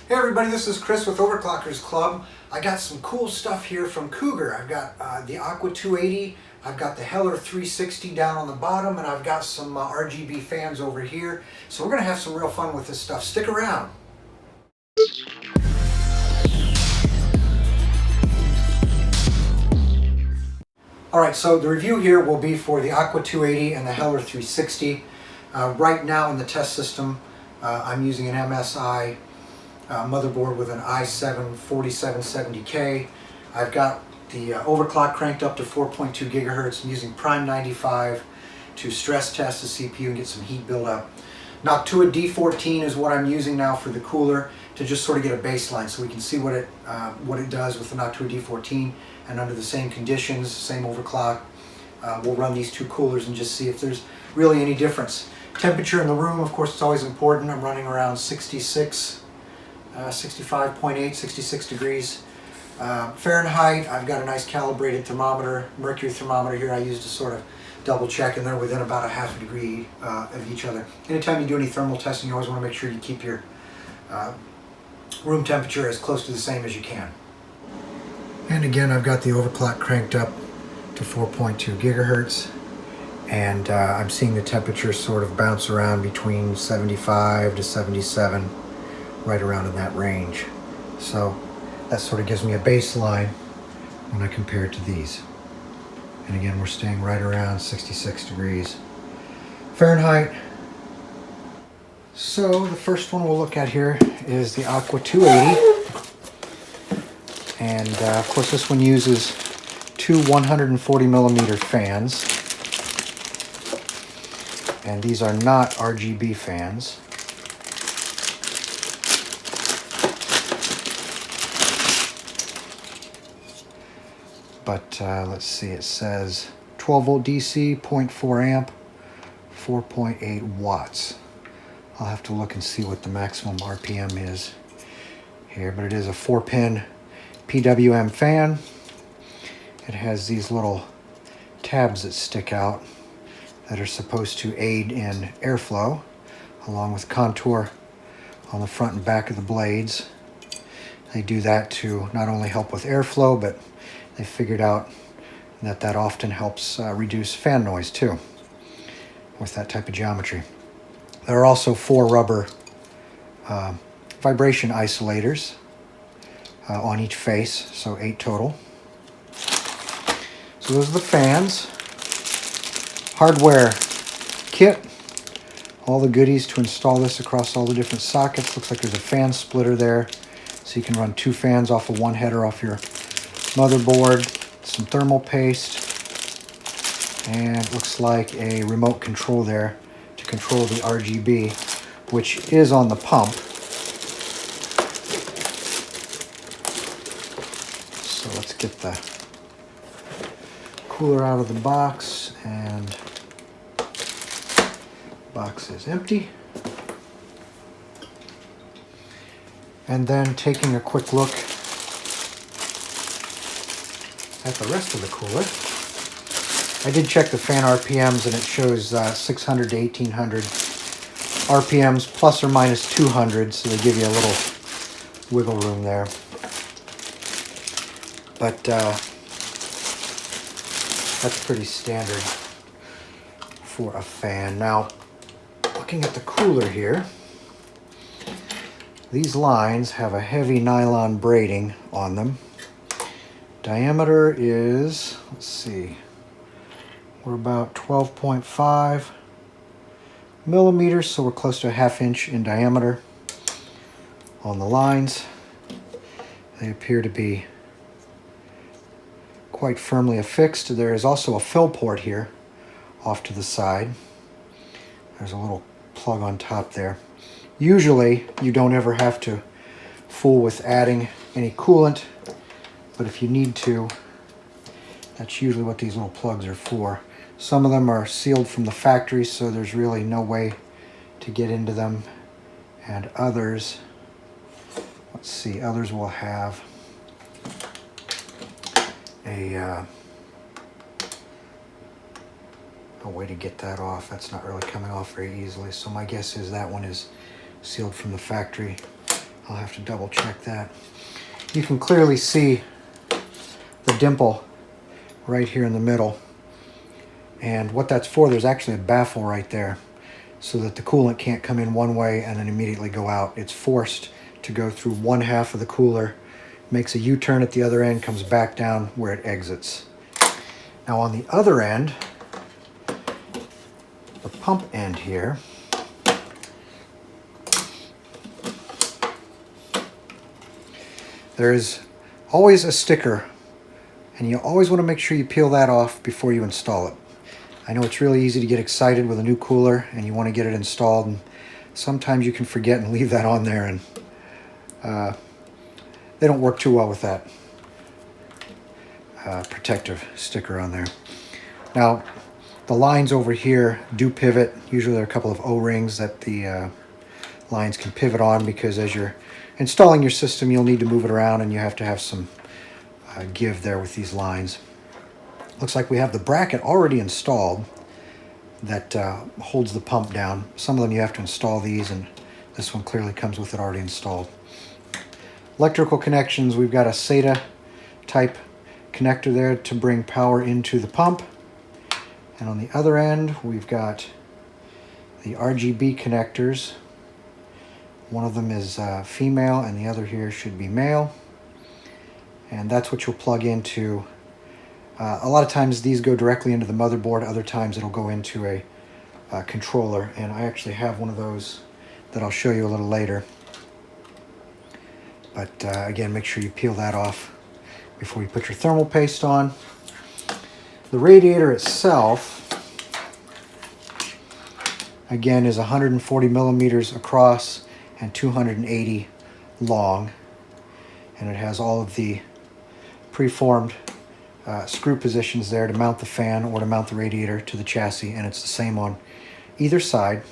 Hey everybody, this is Chris with Overclockersclub. I got some cool stuff here from Cougar. I've got the Aqua 280, I've got the Helor 360 down on the bottom, and I've got some RGB fans over here. So we're going to have some real fun with this stuff. Stick around. Alright, so the review here will be for the Aqua 280 and the Helor 360. Right now in the test system, I'm using an MSI motherboard with an i7 4770K. I've got the overclock cranked up to 4.2 gigahertz. I'm using Prime 95 to stress test the CPU and get some heat buildup. Noctua D14 is what I'm using now for the cooler to just sort of get a baseline so we can see what it does with the Noctua D14, and under the same conditions, same overclock, we'll run these two coolers and just see if there's really any difference. Temperature in the room, of course, it's always important. I'm running around 65.8, 66 degrees. Fahrenheit, I've got a nice calibrated thermometer, mercury thermometer here I use to sort of double check, and they're within about a half a degree of each other. Anytime you do any thermal testing, you always want to make sure you keep your room temperature as close to the same as you can. And again, I've got the overclock cranked up to 4.2 gigahertz, and I'm seeing the temperature sort of bounce around between 75 to 77, right around in that range. So that sort of gives me a baseline when I compare it to these. And again, we're staying right around 66 degrees Fahrenheit. So the first one we'll look at here is the Aqua 280. And of course this one uses two 140 millimeter fans. And these are not RGB fans. But let's see, it says 12 volt DC, 0.4 amp, 4.8 watts. I'll have to look and see what the maximum RPM is here, but it is a 4-pin PWM fan. It has these little tabs that stick out that are supposed to aid in airflow, along with contour on the front and back of the blades. They do that to not only help with airflow, but they figured out that that often helps reduce fan noise too with that type of geometry. There are also 4 rubber vibration isolators on each face, so 8 total. So those are the fans. Hardware kit, all the goodies to install this across all the different sockets. Looks like there's a fan splitter there, so you can run 2 fans off of one header off your motherboard, some thermal paste, and it looks like a remote control there to control the RGB, which is on the pump. So let's get the cooler out of the box, and the box is empty. And then taking a quick look at the rest of the cooler. I did check the fan RPMs, and it shows 600 to 1800 RPMs plus or minus 200, so they give you a little wiggle room there. But that's pretty standard for a fan. Now, looking at the cooler here, these lines have a heavy nylon braiding on them. Diameter is, let's see, we're about 12.5 millimeters, so we're close to a ½ inch in diameter on the lines. They appear to be quite firmly affixed. There is also a fill port here off to the side. There's a little plug on top there. Usually you don't ever have to fool with adding any coolant, but if you need to, that's usually what these little plugs are for. Some of them are sealed from the factory, so there's really no way to get into them. And others, let's see, others will have a way to get that off. That's not really coming off very easily, so my guess is that one is sealed from the factory. I'll have to double check that. You can clearly see the dimple right here in the middle. And what that's for, there's actually a baffle right there so that the coolant can't come in one way and then immediately go out. It's forced to go through one half of the cooler, makes a U-turn at the other end, comes back down where it exits. Now on the other end, the pump end here, there is always a sticker, and you always want to make sure you peel that off before you install it. I know it's really easy to get excited with a new cooler and you want to get it installed, and sometimes you can forget and leave that on there, and they don't work too well with that protective sticker on there. Now, the lines over here do pivot. Usually there are a couple of O-rings that the lines can pivot on, because as you're installing your system, you'll need to move it around and you have to have some give there with these lines. Looks like we have the bracket already installed that holds the pump down. Some of them you have to install these, and this one clearly comes with it already installed. Electrical connections, we've got a SATA type connector there to bring power into the pump. And on the other end, we've got the RGB connectors. One of them is female and the other here should be male. And that's what you'll plug into. A lot of times these go directly into the motherboard, other times it'll go into a controller, and I actually have one of those that I'll show you a little later. But again, make sure you peel that off before you put your thermal paste on. The radiator itself, again, is 140 millimeters across and 280 long, and it has all of the preformed screw positions there to mount the fan or to mount the radiator to the chassis, and it's the same on either side.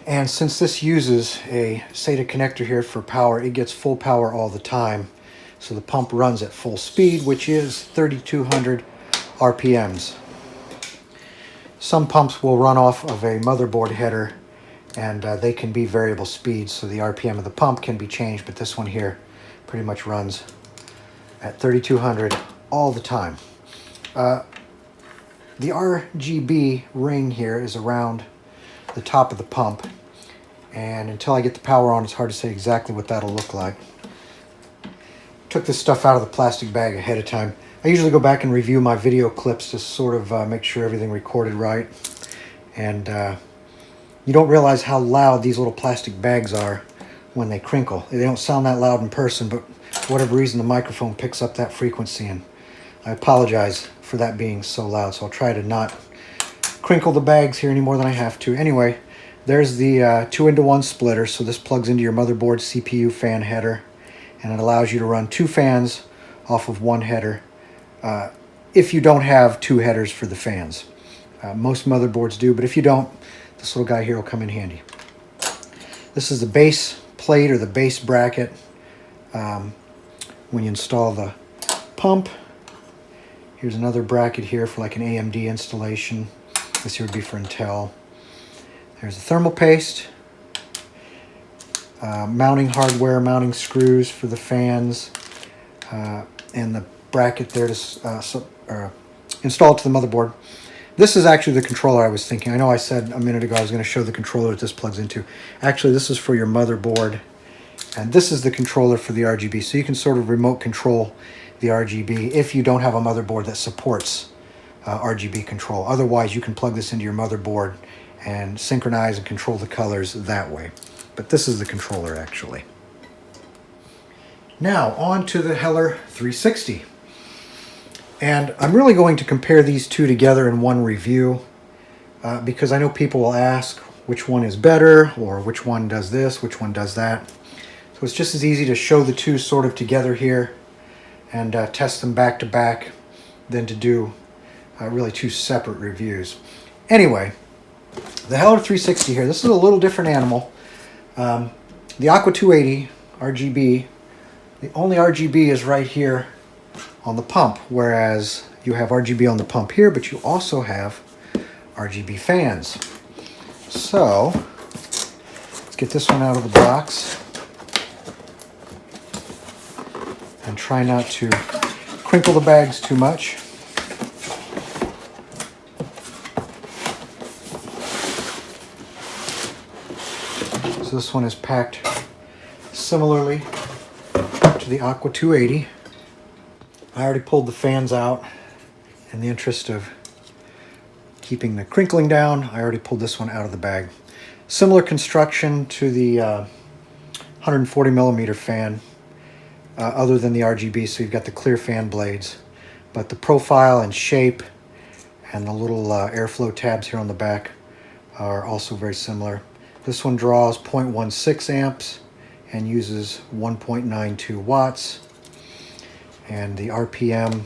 And since this uses a SATA connector here for power, it gets full power all the time. So the pump runs at full speed, which is 3,200 RPMs. Some pumps will run off of a motherboard header, and they can be variable speeds, so the RPM of the pump can be changed, but this one here pretty much runs at 3,200 all the time. The RGB ring here is around the top of the pump, and until I get the power on, it's hard to say exactly what that'll look like. Took this stuff out of the plastic bag ahead of time. I usually go back and review my video clips to sort of make sure everything recorded right, and you don't realize how loud these little plastic bags are when they crinkle. They don't sound that loud in person, but for whatever reason the microphone picks up that frequency, and I apologize for that being so loud, so I'll try to not crinkle the bags here any more than I have to. Anyway, there's the 2-in-1 splitter, so this plugs into your motherboard CPU fan header, and it allows you to run 2 fans off of 1 header if you don't have 2 headers for the fans. Most motherboards do, but if you don't, this little guy here will come in handy. This is the base plate or the base bracket when you install the pump. Here's another bracket here for like an AMD installation. This here would be for Intel. There's a thermal paste, mounting hardware, mounting screws for the fans, and the bracket there to install it to the motherboard. This is actually the controller I was thinking. I know I said a minute ago I was going to show the controller that this plugs into. Actually, this is for your motherboard, and this is the controller for the RGB. So you can sort of remote control the RGB if you don't have a motherboard that supports RGB control. Otherwise, you can plug this into your motherboard and synchronize and control the colors that way. But this is the controller, actually. Now, on to the Helor 360. And I'm really going to compare these two together in one review because I know people will ask which one is better, or which one does this, which one does that. So it's just as easy to show the two sort of together here and test them back to back than to do really two separate reviews. Anyway, the Helor 360 here, this is a little different animal. The Aqua 280 RGB, the only RGB is right here on the pump, whereas you have RGB on the pump here, but you also have RGB fans. So let's Let's get this one out of the box. And try not to crinkle the bags too much. So this one is packed similarly to the Aqua 280. I already pulled the fans out in the interest of keeping the crinkling down. I already pulled this one out of the bag. Similar construction to the 140 millimeter fan, other than the RGB, so you've got the clear fan blades. But the profile and shape and the little airflow tabs here on the back are also very similar. This one draws 0.16 amps and uses 1.92 watts. And the RPM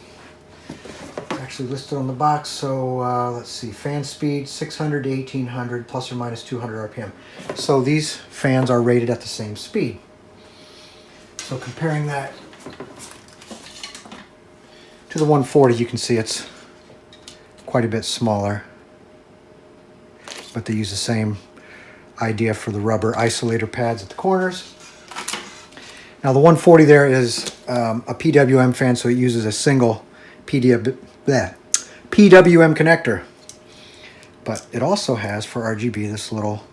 actually listed on the box, so let's see, fan speed 600 to 1800 plus or minus 200 RPM. So these fans are rated at the same speed. So comparing that to the 140, you can see it's quite a bit smaller, but they use the same idea for the rubber isolator pads at the corners. Now the 140 there is a PWM fan, so it uses a single PWM connector. But it also has, for RGB, this little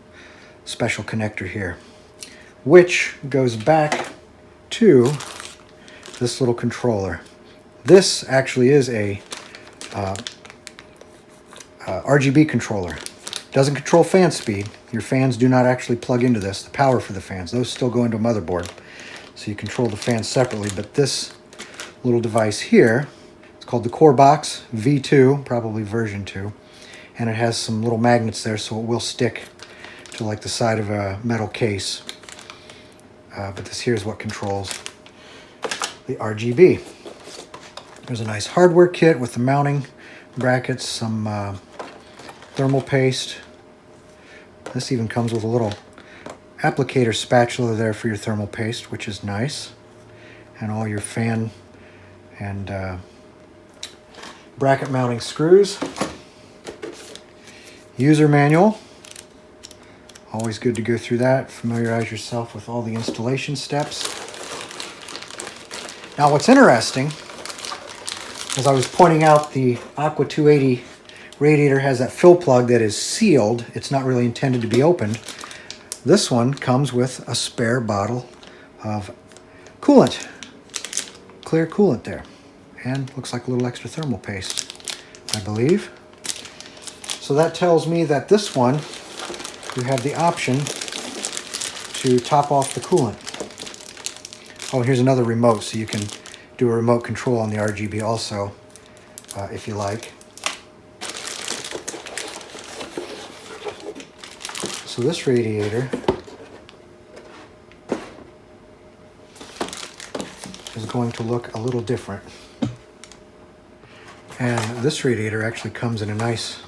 special connector here, which goes back to this little controller. This actually is a RGB controller. Doesn't control fan speed. Your fans do not actually plug into this. The power for the fans, those still go into a motherboard. So you control the fans separately, but this little device here, it's called the Core Box V2, probably version 2, and it has some little magnets there, so it will stick to like the side of a metal case. But this here is what controls the RGB. There's a nice hardware kit with the mounting brackets, some thermal paste. This even comes with a little applicator spatula there for your thermal paste, which is nice. And all your fan and bracket mounting screws. User manual. Always good to go through that. Familiarize yourself with all the installation steps. Now what's interesting, as I was pointing out, the Aqua 280 radiator has that fill plug that is sealed. It's not really intended to be opened. This one comes with a spare bottle of coolant, clear coolant there, and looks like a little extra thermal paste, I believe. So that tells me that this one, you have the option to top off the coolant. Oh, here's another remote, so you can do a remote control on the RGB also, if you like. So this radiator is going to look a little different. And this radiator actually comes in a nice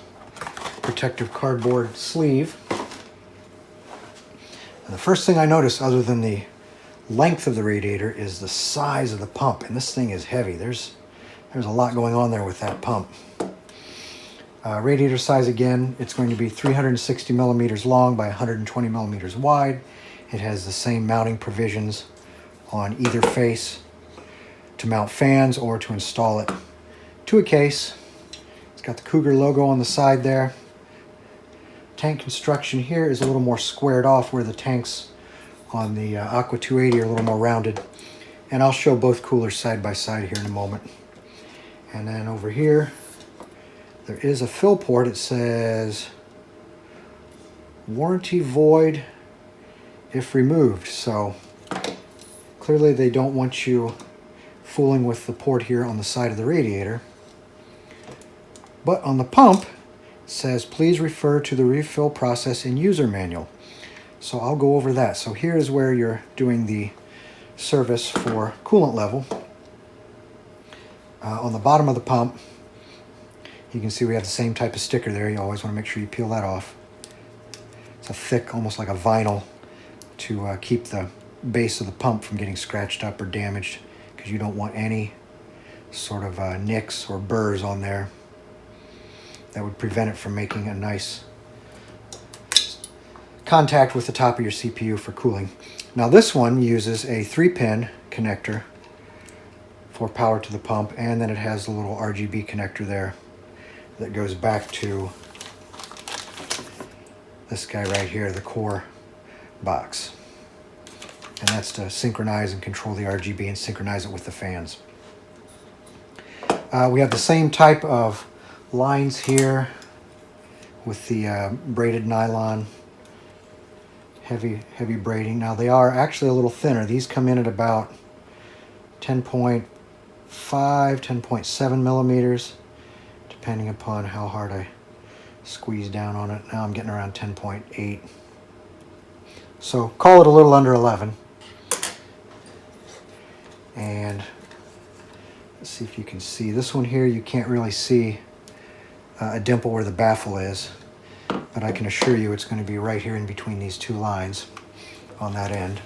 protective cardboard sleeve. And the first thing I notice, other than the length of the radiator, is the size of the pump. And this thing is heavy. There's a lot going on there with that pump. Radiator size, again, it's going to be 360 millimeters long by 120 millimeters wide. It has the same mounting provisions on either face to mount fans or to install it to a case. It's got the Cougar logo on the side there. Tank construction here is a little more squared off, where the tanks on the Aqua 280 are a little more rounded. And I'll show both coolers side by side here in a moment. And then over here, there is a fill port. It says warranty void if removed. So clearly they don't want you fooling with the port here on the side of the radiator. But on the pump, it says please refer to the refill process in user manual. So I'll go over that. So here is where you're doing the service for coolant level. On the bottom of the pump, you can see we have the same type of sticker there. You always want to make sure you peel that off. It's a thick, almost like a vinyl, to keep the base of the pump from getting scratched up or damaged, because you don't want any sort of nicks or burrs on there. That would prevent it from making a nice contact with the top of your CPU for cooling. Now this one uses a 3-pin connector for power to the pump, and then it has a little RGB connector there that goes back to this guy right here, the core box. And that's to synchronize and control the RGB and synchronize it with the fans. We have the same type of lines here with the braided nylon, heavy braiding. Now they are actually a little thinner. These come in at about 10.5, 10.7 millimeters, depending upon how hard I squeeze down on it. Now I'm getting around 10.8. So call it a little under 11. And let's see if you can see. This one here, you can't really see a dimple where the baffle is, but I can assure you it's going to be right here in between these two lines on that end.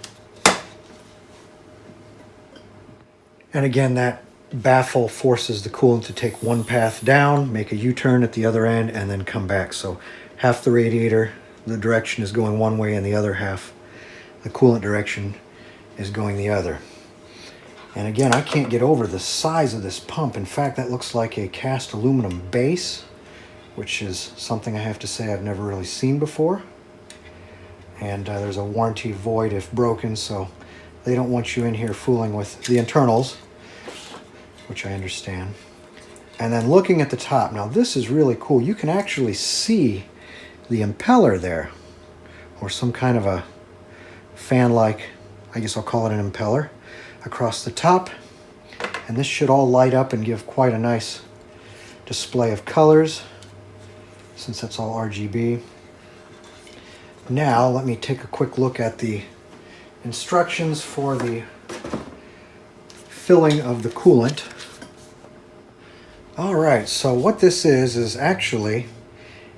And again, that baffle forces the coolant to take one path down, make a U-turn at the other end, and then come back. So half the radiator, the direction is going one way, and the other half, the coolant direction, is going the other. And again, I can't get over the size of this pump. In fact, that looks like a cast aluminum base, which is something I have to say I've never really seen before. And there's a warranty void if broken, so they don't want you in here fooling with the internals, which I understand. And then looking at the top, now this is really cool. You can actually see the impeller there, or some kind of a fan-like, I guess I'll call it an impeller, across the top. And this should all light up and give quite a nice display of colors, since that's all RGB. Now let me take a quick look at the instructions for the filling of the coolant. Alright, so what this is actually,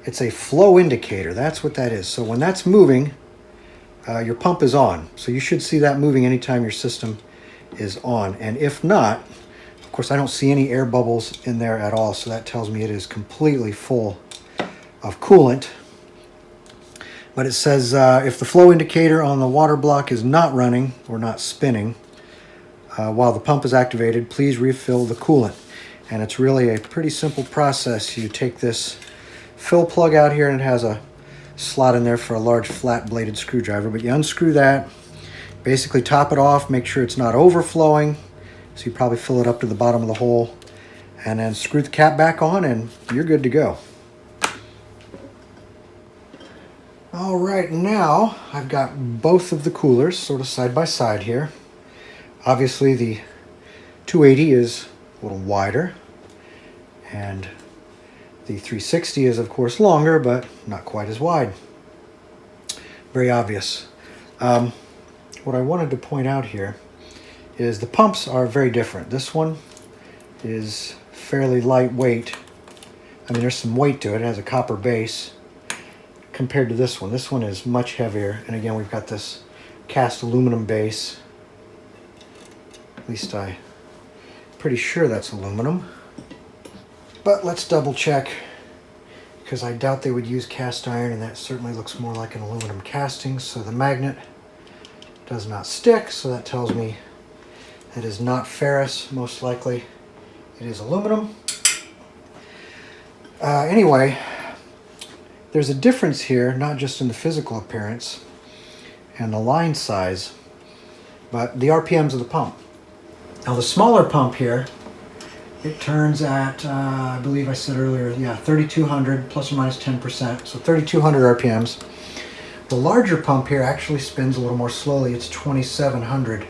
it's a flow indicator. That's what that is. So when that's moving, your pump is on. So you should see that moving anytime your system is on. And if not, of course I don't see any air bubbles in there at all, so that tells me it is completely full of coolant. But it says if the flow indicator on the water block is not running or not spinning while the pump is activated, please refill the coolant. And it's really a pretty simple process. You take this fill plug out here, and it has a slot in there for a large flat bladed screwdriver, but you unscrew that, basically top it off, make sure it's not overflowing, so you probably fill it up to the bottom of the hole, and then screw the cap back on and you're good to go. All right, now I've got both of the coolers sort of side by side here. Obviously the 280 is a little wider, and the 360 is of course longer, but not quite as wide. Very obvious. What I wanted to point out here is the pumps are very different. This one is fairly lightweight. I mean, there's some weight to it. It has a copper base compared to this one. This one is much heavier. And again, we've got this cast aluminum base. At least I'm pretty sure that's aluminum. But let's double check, because I doubt they would use cast iron, and that certainly looks more like an aluminum casting. So the magnet does not stick, so that tells me it is not ferrous. Most likely it is aluminum. Anyway, there's a difference here, not just in the physical appearance and the line size, but the RPMs of the pump. Now the smaller pump here, it turns at, I believe I said earlier, yeah, 3,200 plus or minus 10%, so 3,200 RPMs. The larger pump here actually spins a little more slowly. It's 2,700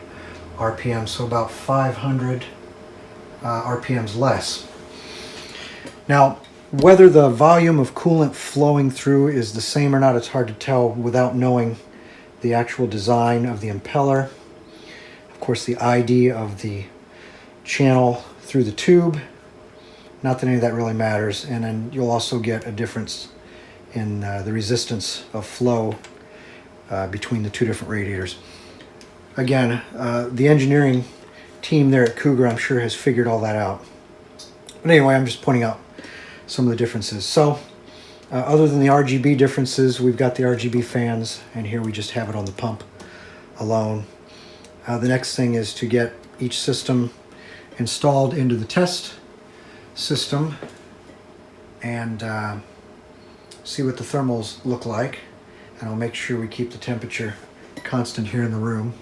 RPMs, so about 500 RPMs less. Now, whether the volume of coolant flowing through is the same or not, it's hard to tell without knowing the actual design of the impeller. Of course, the ID of the channel through the tube. Not that any of that really matters. And then you'll also get a difference in the resistance of flow between the two different radiators. Again, the engineering team there at Cougar, I'm sure, has figured all that out. But anyway, I'm just pointing out some of the differences. So Other than the RGB differences, we've got the RGB fans, and here we just have it on the pump alone. The next thing is to get each system installed into the test system and see what the thermals look like. And I'll make sure we keep the temperature constant here in the room.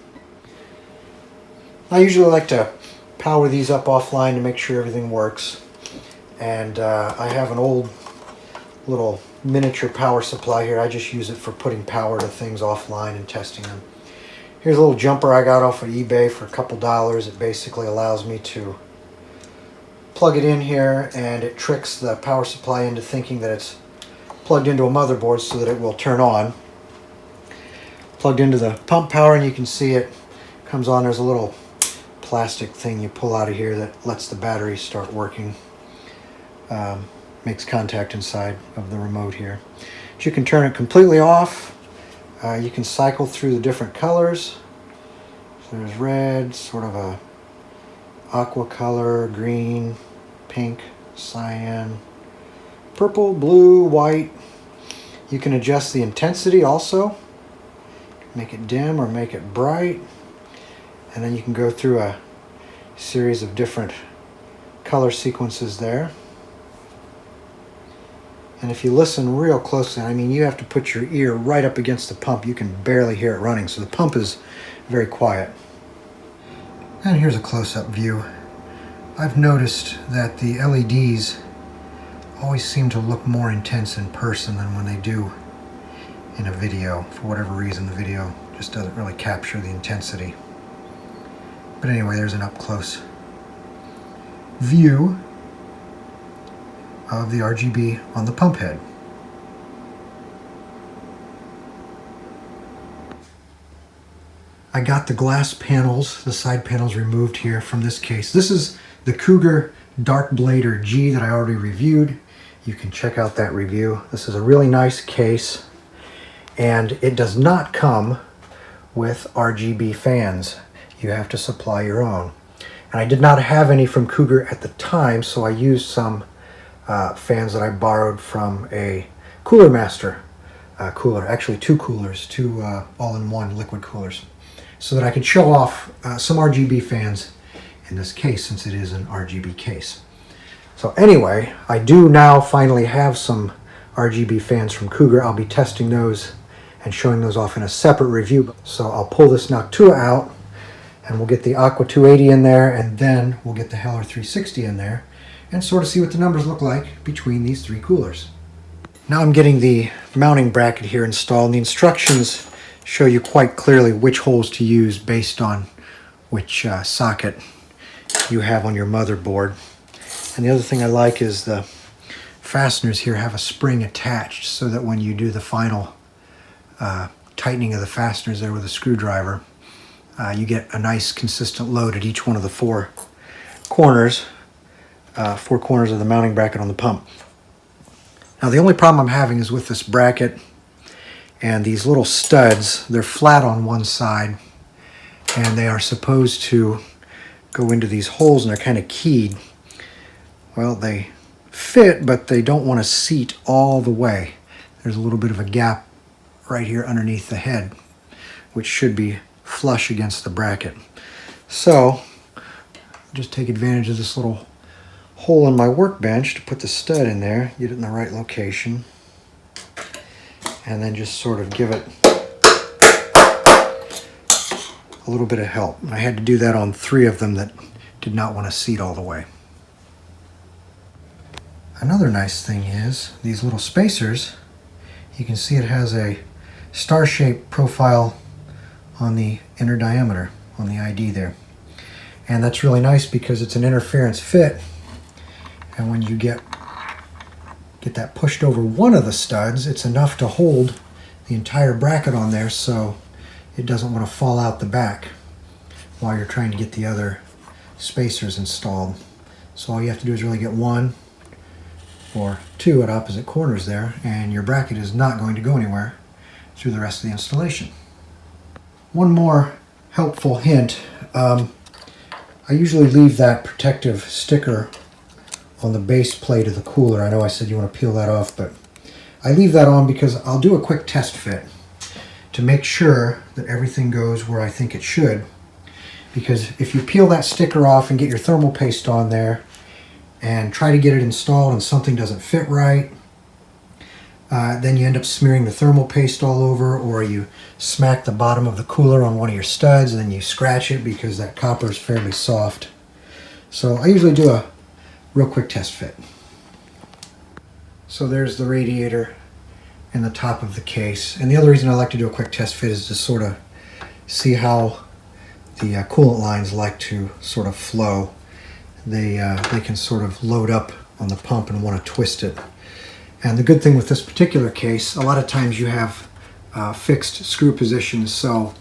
I usually like to power these up offline to make sure everything works. And I have an old little miniature power supply here. I just use it for putting power to things offline and testing them. Here's a little jumper I got off of eBay for a couple dollars. It basically allows me to plug it in here, and it tricks the power supply into thinking that it's plugged into a motherboard so that it will turn on. Plugged into the pump power, and you can see it comes on. There's a little plastic thing you pull out of here that lets the battery start working. Makes contact inside of the remote here. But you can turn it completely off. You can cycle through the different colors. So there's red, sort of a aqua color, green, pink, cyan, purple, blue, white. You can adjust the intensity also. Make it dim or make it bright. And then you can go through a series of different color sequences there. And if you listen real closely, I mean, you have to put your ear right up against the pump. You can barely hear it running, so the pump is very quiet. And here's a close-up view. I've noticed that the LEDs always seem to look more intense in person than when they do in a video. For whatever reason, the video just doesn't really capture the intensity. But anyway, there's an up-close view of the RGB on the pump head. I got the glass panels, the side panels removed here from this case. This is the Cougar DarkBlader-G that I already reviewed. You can check out that review. This is a really nice case, and it does not come with RGB fans. You have to supply your own. And I did not have any from Cougar at the time, so I used some fans that I borrowed from a Cooler Master cooler, actually two coolers, two all-in-one liquid coolers, so that I could show off some RGB fans in this case, since it is an RGB case. So anyway, I do now finally have some RGB fans from Cougar. I'll be testing those and showing those off in a separate review. So I'll pull this Noctua out, and we'll get the Aqua 280 in there, and then we'll get the Helor 360 in there, and sort of see what the numbers look like between these three coolers. Now I'm getting the mounting bracket here installed. The instructions show you quite clearly which holes to use based on which socket you have on your motherboard. And the other thing I like is the fasteners here have a spring attached, so that when you do the final tightening of the fasteners there with a screwdriver, you get a nice consistent load at each one of the four corners of the mounting bracket on the pump. Now the only problem I'm having is with this bracket and these little studs. They're flat on one side, and they are supposed to go into these holes, and they're kind of keyed. Well, they fit, but they don't want to seat all the way. There's a little bit of a gap right here underneath the head, which should be flush against the bracket. So just take advantage of this little hole in my workbench to put the stud in there, get it in the right location, and then just sort of give it a little bit of help. I had to do that on three of them that did not want to seat all the way. Another nice thing is these little spacers. You can see it has a star-shaped profile on the inner diameter, on the ID there. And that's really nice because it's an interference fit. And when you get that pushed over one of the studs, it's enough to hold the entire bracket on there, so it doesn't want to fall out the back while you're trying to get the other spacers installed. So all you have to do is really get one or two at opposite corners there, and your bracket is not going to go anywhere through the rest of the installation. One more helpful hint. I usually leave that protective sticker on the base plate of the cooler. I know I said you want to peel that off, but I leave that on because I'll do a quick test fit to make sure that everything goes where I think it should. Because if you peel that sticker off and get your thermal paste on there and try to get it installed and something doesn't fit right, then you end up smearing the thermal paste all over, or you smack the bottom of the cooler on one of your studs and then you scratch it because that copper is fairly soft. So I usually do a real quick test fit. So there's the radiator in the top of the case. And the other reason I like to do a quick test fit is to sort of see how the coolant lines like to sort of flow. They can sort of load up on the pump and want to twist it. And the good thing with this particular case, a lot of times you have fixed screw positions, so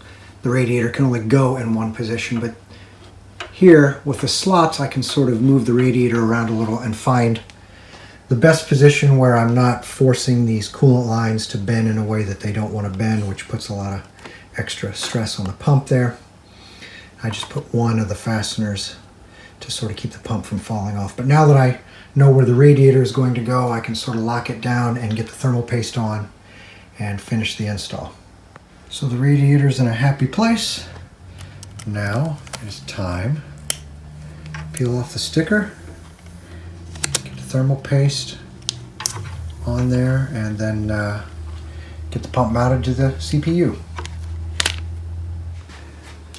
the radiator can only go in one position. But here, with the slots, I can sort of move the radiator around a little and find the best position where I'm not forcing these coolant lines to bend in a way that they don't want to bend, which puts a lot of extra stress on the pump there. I just put one of the fasteners to sort of keep the pump from falling off. But now that I know where the radiator is going to go, I can sort of lock it down and get the thermal paste on and finish the install. So the radiator is in a happy place. Now it's time to peel off the sticker, get the thermal paste on there, and then get the pump mounted to the CPU.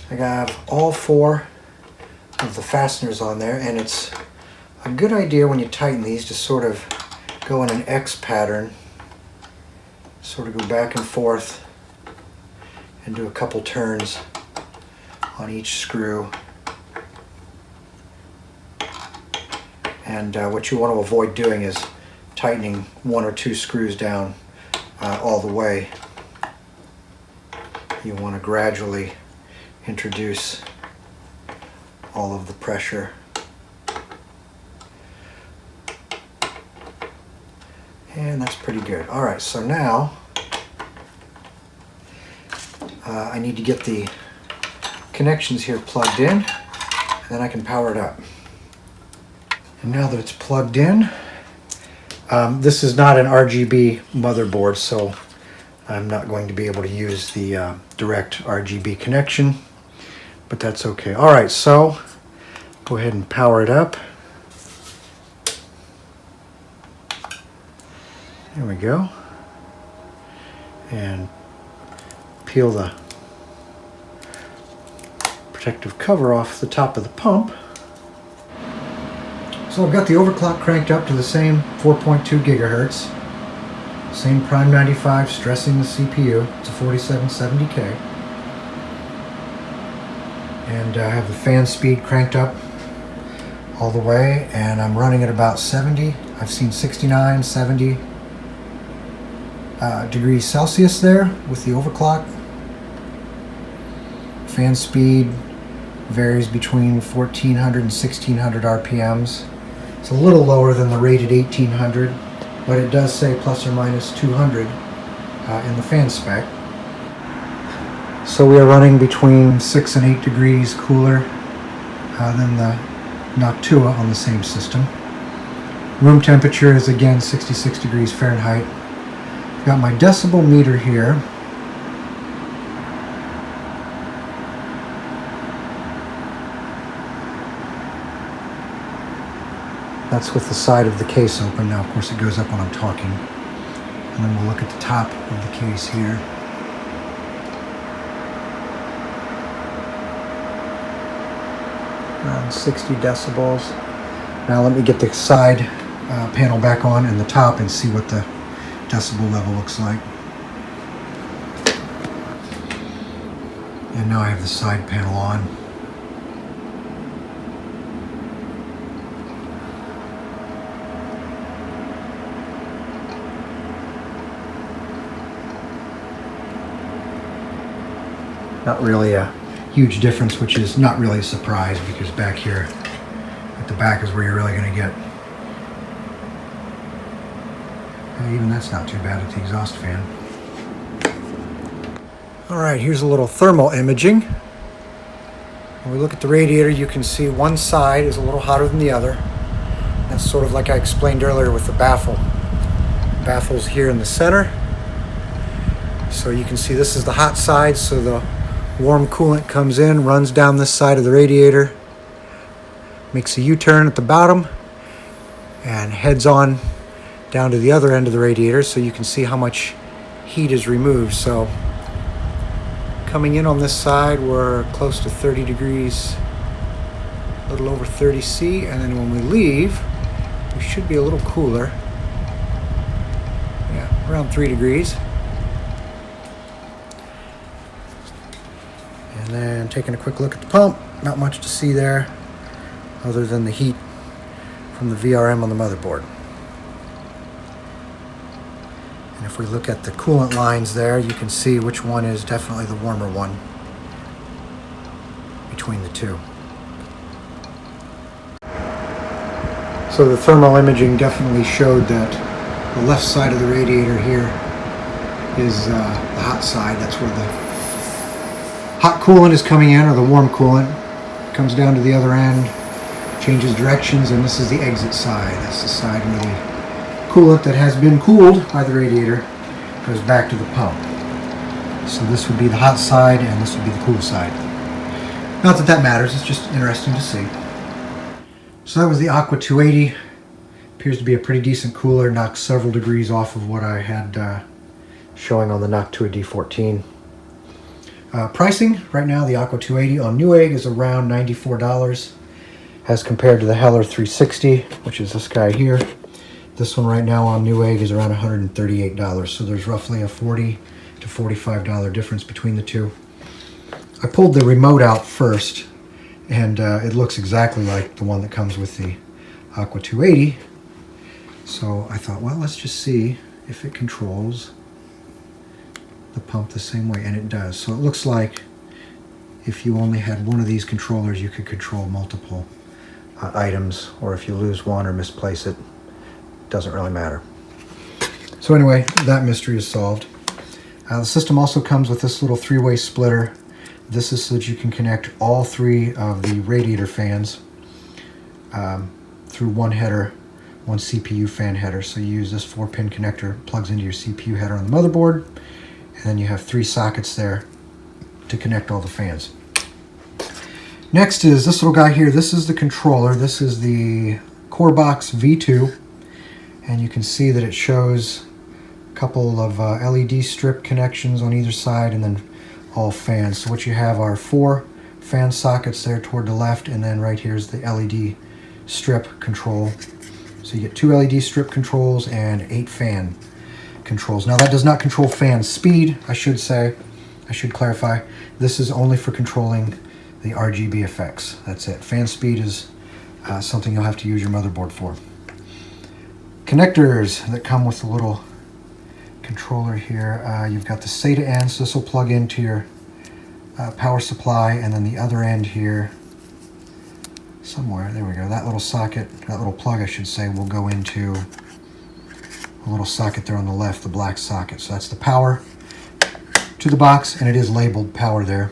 I got all 4 of the fasteners on there, and it's a good idea when you tighten these to sort of go in an X pattern, sort of go back and forth and do a couple turns on each screw. And what you want to avoid doing is tightening 1 or 2 screws down all the way. You want to gradually introduce all of the pressure. And that's pretty good. All right, so now I need to get the connections here plugged in, and then I can power it up. And now that it's plugged in, this is not an RGB motherboard, so I'm not going to be able to use the direct RGB connection, but that's okay. All right, so go ahead and power it up. There we go. And peel the protective cover off the top of the pump. So I've got the overclock cranked up to the same 4.2 gigahertz. Same Prime 95 stressing the CPU. It's a 4770K. And I have the fan speed cranked up all the way, and I'm running at about 70. I've seen 69, 70 degrees Celsius there with the overclock. Fan speed varies between 1400 and 1600 RPMs. It's a little lower than the rated 1800, but it does say plus or minus 200 in the fan spec. So we are running between 6 and 8 degrees cooler than the Noctua on the same system. Room temperature is again 66 degrees Fahrenheit. I've got my decibel meter here. That's with the side of the case open. Now, of course, it goes up when I'm talking. And then we'll look at the top of the case here. Around 60 decibels. Now let me get the side panel back on and the top and see what the decibel level looks like. And now I have the side panel on. Not really a huge difference, which is not really a surprise because back here at the back is where you're really going to get. Even that's not too bad at the exhaust fan. All right, here's a little thermal imaging. When we look at the radiator, you can see one side is a little hotter than the other. That's sort of like I explained earlier with the baffle. baffles here in the center. So you can see this is the hot side, so the warm coolant comes in, runs down this side of the radiator, makes a U-turn at the bottom, and heads on down to the other end of the radiator, so you can see how much heat is removed. So coming in on this side, we're close to 30 degrees, a little over 30 C, and then when we leave, we should be a little cooler. Yeah, around 3 degrees. And then taking a quick look at the pump, not much to see there other than the heat from the VRM on the motherboard. And if we look at the coolant lines there, you can see which one is definitely the warmer one between the two. So the thermal imaging definitely showed that the left side of the radiator here is the hot side. That's where the hot coolant is coming in, or the warm coolant. Comes down to the other end, changes directions, and this is the exit side. That's the side where the coolant that has been cooled by the radiator goes back to the pump. So this would be the hot side, and this would be the cool side. Not that that matters, it's just interesting to see. So that was the Aqua 280. Appears to be a pretty decent cooler, knocks several degrees off of what I had showing on the Noctua D14. Pricing right now, the Aqua 280 on Newegg is around $94 as compared to the Helor 360, which is this guy here. This one right now on Newegg is around $138, so there's roughly a $40 to $45 difference between the two. I pulled the remote out first, and it looks exactly like the one that comes with the Aqua 280. So I thought, well, let's just see if it controls the pump the same way, and it does. So it looks like if you only had one of these controllers, you could control multiple items, or if you lose one or misplace it, doesn't really matter. So anyway, that mystery is solved. The system also comes with this little three-way splitter. This is so that you can connect all three of the radiator fans through one header, one CPU fan header. So you use this 4-pin connector, plugs into your CPU header on the motherboard, and then you have 3 sockets there to connect all the fans. Next is this little guy here. This is the controller. This is the CoreBox V2, and you can see that it shows a couple of LED strip connections on either side, and then all fans. So what you have are 4 fan sockets there toward the left, and then right here is the LED strip control. So you get 2 LED strip controls and 8 fan controls. Now that does not control fan speed, I should clarify. This is only for controlling the RGB effects. That's it. Fan speed is something you'll have to use your motherboard for. Connectors that come with the little controller here. You've got the SATA end, so this will plug into your power supply, and then the other end here somewhere, there we go, that little socket, that little plug I should say, will go into a little socket there on the left, the black socket. So that's the power to the box, and it is labeled power there.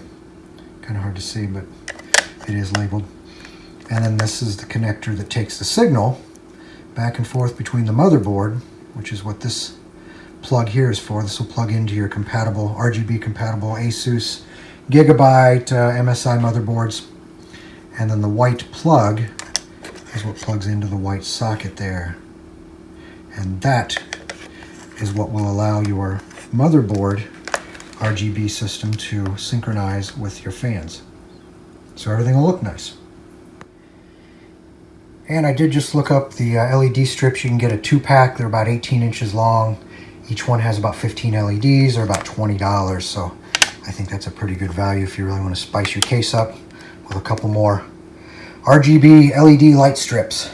Kind of hard to see, but it is labeled. And then this is the connector that takes the signal back and forth between the motherboard, which is what this plug here is for. This will plug into your compatible, RGB compatible Asus Gigabyte MSI motherboards. And then the white plug is what plugs into the white socket there. And that is what will allow your motherboard RGB system to synchronize with your fans. So everything will look nice. And I did just look up the LED strips. You can get a 2-pack. They're about 18 inches long. Each one has about 15 LEDs. They're about $20. So I think that's a pretty good value if you really want to spice your case up with a couple more RGB LED light strips.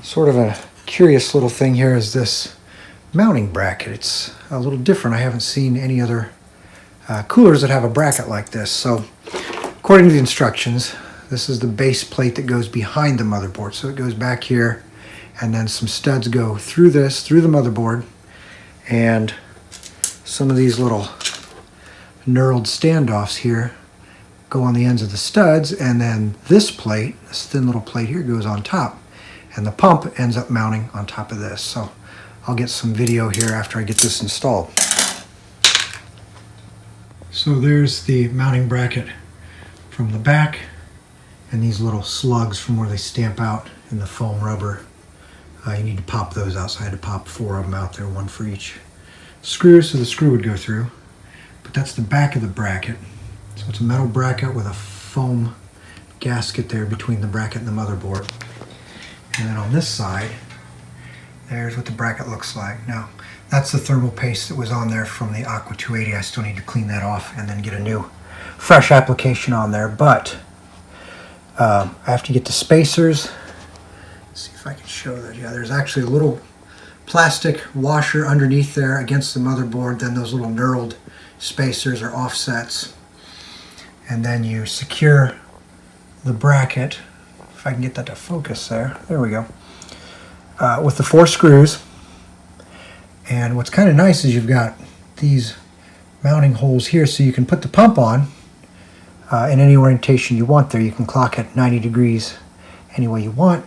Sort of a curious little thing here is this mounting bracket. It's a little different. I haven't seen any other coolers that have a bracket like this. So according to the instructions, this is the base plate that goes behind the motherboard. So it goes back here, and then some studs go through this, through the motherboard, and some of these little knurled standoffs here go on the ends of the studs, and then this plate, this thin little plate here, goes on top, and the pump ends up mounting on top of this. So I'll get some video here after I get this installed. So there's the mounting bracket from the back, and these little slugs from where they stamp out in the foam rubber. You need to pop those out, so I had to pop 4 of them out there, 1 for each screw, so the screw would go through. But that's the back of the bracket. So it's a metal bracket with a foam gasket there between the bracket and the motherboard. And then on this side, there's what the bracket looks like. Now, that's the thermal paste that was on there from the Aqua 280. I still need to clean that off and then get a new, fresh application on there. But I have to get the spacers. Let's see if I can show that. Yeah, there's actually a little plastic washer underneath there against the motherboard. Then those little knurled spacers or offsets. And then you secure the bracket. If I can get that to focus there. There we go. With the 4 screws. And what's kind of nice is you've got these mounting holes here so you can put the pump on in any orientation you want there. You can clock it 90 degrees any way you want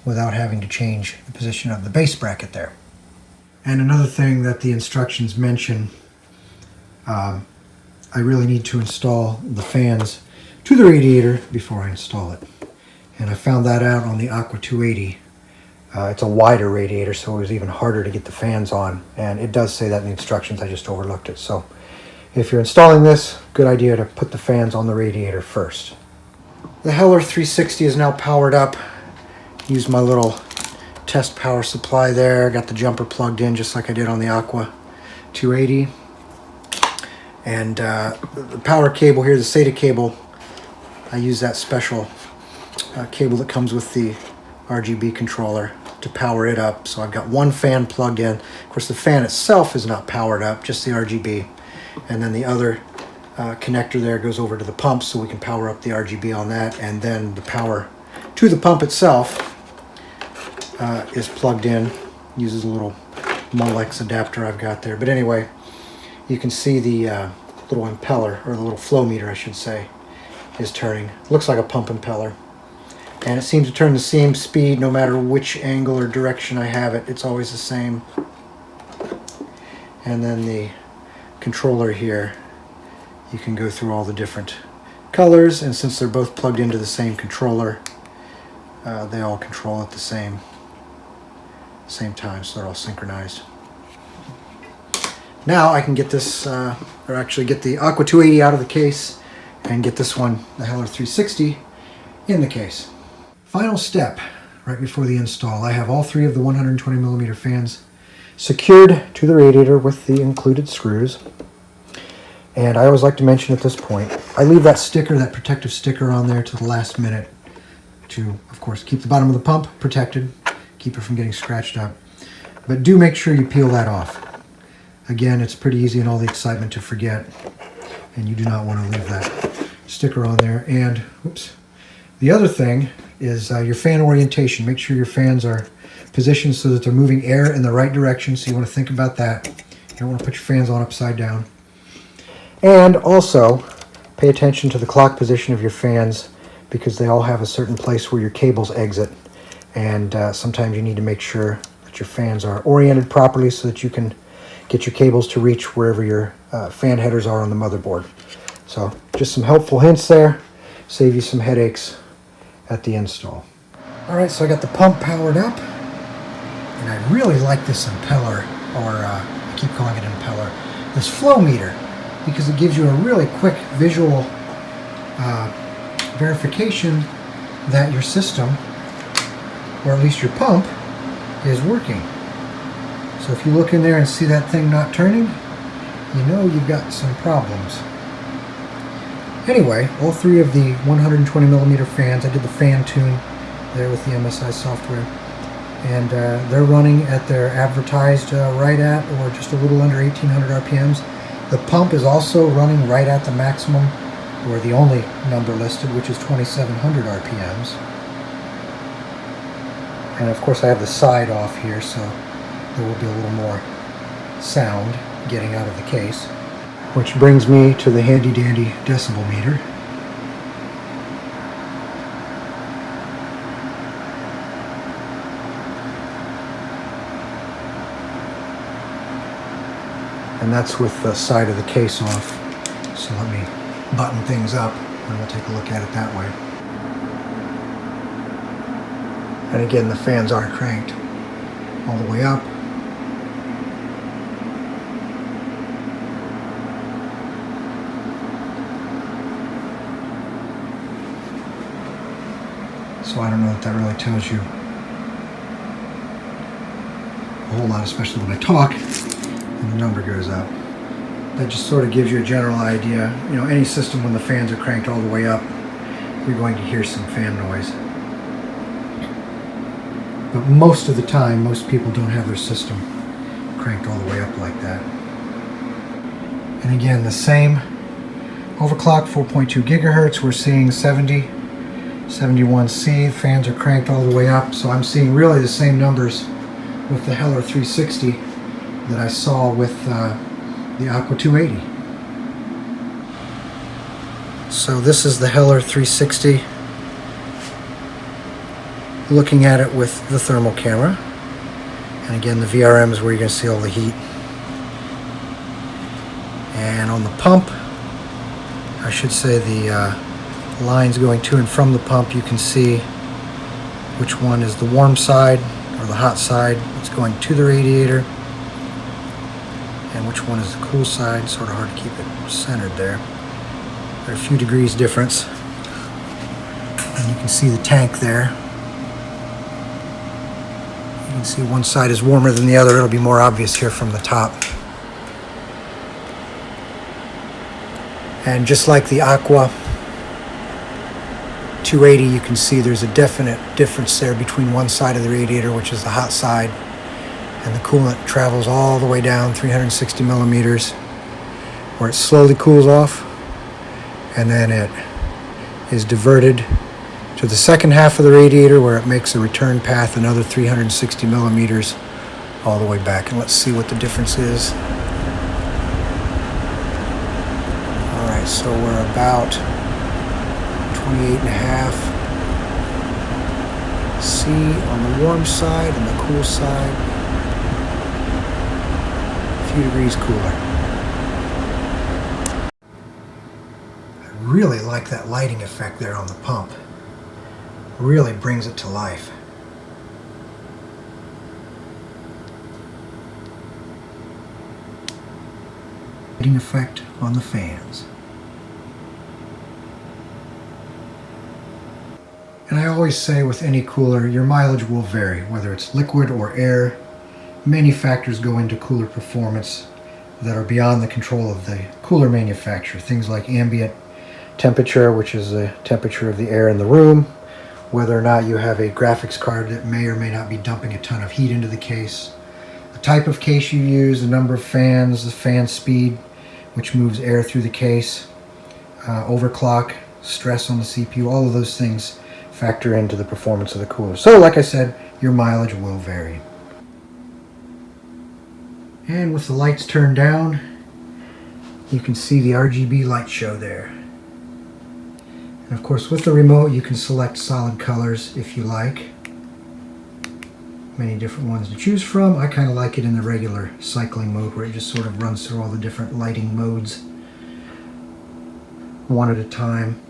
without having to change the position of the base bracket there. And another thing that the instructions mention, I really need to install the fans to the radiator before I install it. And I found that out on the Aqua 280. It's a wider radiator, so it was even harder to get the fans on. And it does say that in the instructions, I just overlooked it. So if you're installing this, good idea to put the fans on the radiator first. The Helor 360 is now powered up. Used my little test power supply there. Got the jumper plugged in just like I did on the Aqua 280. And the power cable here, the SATA cable, I use that special cable that comes with the RGB controller to power it up. So I've got 1 fan plugged in. Of course, the fan itself is not powered up, just the RGB. And then the other connector there goes over to the pump so we can power up the RGB on that. And then the power to the pump itself is plugged in. Uses a little Molex adapter I've got there. But anyway, you can see the little impeller, or the little flow meter I should say, is turning. Looks like a pump impeller. And it seems to turn the same speed no matter which angle or direction I have it. It's always the same. And then the controller here, you can go through all the different colors, and since they're both plugged into the same controller, they all control at the same time, so they're all synchronized. Now I can get this, or actually get the Aqua 280 out of the case and get this one, the Helor 360, in the case. Final step, right before the install, I have all 3 of the 120mm fans secured to the radiator with the included screws. And I always like to mention at this point, I leave that sticker, that protective sticker on there to the last minute to, of course, keep the bottom of the pump protected, keep it from getting scratched up. But do make sure you peel that off. Again, it's pretty easy in all the excitement to forget, and you do not want to leave that sticker on there. And, oops, the other thing is your fan orientation. Make sure your fans are positioned so that they're moving air in the right direction, so you want to think about that. You don't want to put your fans on upside down. And also, pay attention to the clock position of your fans, because they all have a certain place where your cables exit. And sometimes you need to make sure that your fans are oriented properly so that you can get your cables to reach wherever your fan headers are on the motherboard. So just some helpful hints there, save you some headaches at the install. Alright, so I got the pump powered up, and I really like this impeller, or I keep calling it impeller, this flow meter, because it gives you a really quick visual verification that your system, or at least your pump, is working. So if you look in there and see that thing not turning, you know you've got some problems. Anyway, all 3 of the 120mm fans, I did the fan tune there with the MSI software, and they're running at their advertised right at, or just a little under 1800 RPMs. The pump is also running right at the maximum, or the only number listed, which is 2700 RPMs. And of course I have the side off here, so there will be a little more sound getting out of the case. Which brings me to the handy dandy decibel meter. and that's with the side of the case off. So let me button things up and we'll take a look at it that way. And again, the fans are cranked all the way up. So I don't know if that really tells you a whole lot, especially when I talk and the number goes up. That just sort of gives you a general idea. You know, any system when the fans are cranked all the way up, you're going to hear some fan noise. But most of the time, most people don't have their system cranked all the way up like that. And again, the same overclock, 4.2 gigahertz. We're seeing 70, 71C. Fans are cranked all the way up. So I'm seeing really the same numbers with the Helor 360 that I saw with the Aqua 280. So this is the Helor 360. Looking at it with the thermal camera, and again the VRM is where you're going to see all the heat. And on the pump, I should say the lines going to and from the pump, you can see which one is the warm side or the hot side. It's going to the radiator, and which one is the cool side. Sort of hard to keep it centered there. There are a few degrees difference, and you can see the tank there. You can see one side is warmer than the other. It'll be more obvious here from the top. And just like the Aqua 280, you can see there's a definite difference there between one side of the radiator, which is the hot side, and the coolant travels all the way down 360 millimeters, where it slowly cools off, and then it is diverted to the second half of the radiator, where it makes a return path another 360 millimeters all the way back. And let's see what the difference is. Alright, so we're about 28.5 C on the warm side, and the cool side a few degrees cooler. I really like that lighting effect there on the pump. Really brings it to life. Lighting effect on the fans. And I always say with any cooler, your mileage will vary, whether it's liquid or air. Many factors go into cooler performance that are beyond the control of the cooler manufacturer. Things like ambient temperature, which is the temperature of the air in the room, whether or not you have a graphics card that may or may not be dumping a ton of heat into the case, the type of case you use, the number of fans, the fan speed, which moves air through the case, overclock, stress on the CPU, all of those things factor into the performance of the cooler. So like I said, your mileage will vary. And with the lights turned down, you can see the RGB light show there. And of course, with the remote, you can select solid colors if you like. Many different ones to choose from. I kind of like it in the regular cycling mode, where it just sort of runs through all the different lighting modes one at a time.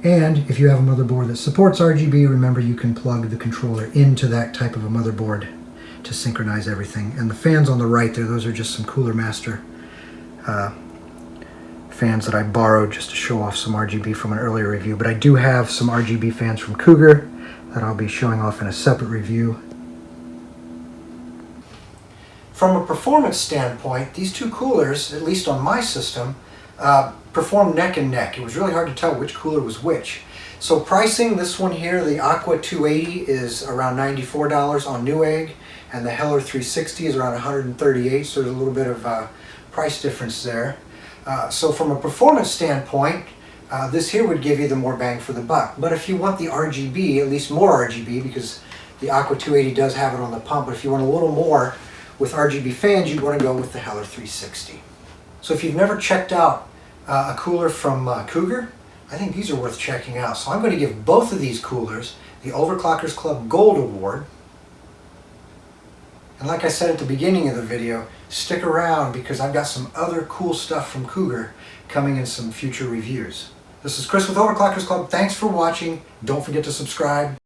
And if you have a motherboard that supports RGB, remember you can plug the controller into that type of a motherboard to synchronize everything. And the fans on the right there, those are just some Cooler Master fans that I borrowed just to show off some RGB from an earlier review. But I do have some RGB fans from Cougar that I'll be showing off in a separate review. From a performance standpoint, these two coolers, at least on my system, perform neck and neck. It was really hard to tell which cooler was which. So pricing, this one here, the Aqua 280, is around $94 on Newegg, and the Helor 360 is around $138, so there's a little bit of price difference there. So from a performance standpoint, this here would give you the more bang for the buck. But if you want the RGB, at least more RGB, because the Aqua 280 does have it on the pump, but if you want a little more with RGB fans, you'd want to go with the Helor 360. So if you've never checked out a cooler from Cougar, I think these are worth checking out. So I'm going to give both of these coolers the Overclockersclub Gold Award. And like I said at the beginning of the video, stick around because I've got some other cool stuff from Cougar coming in some future reviews. This is Chris with Overclockers Club. Thanks for watching. Don't forget to subscribe.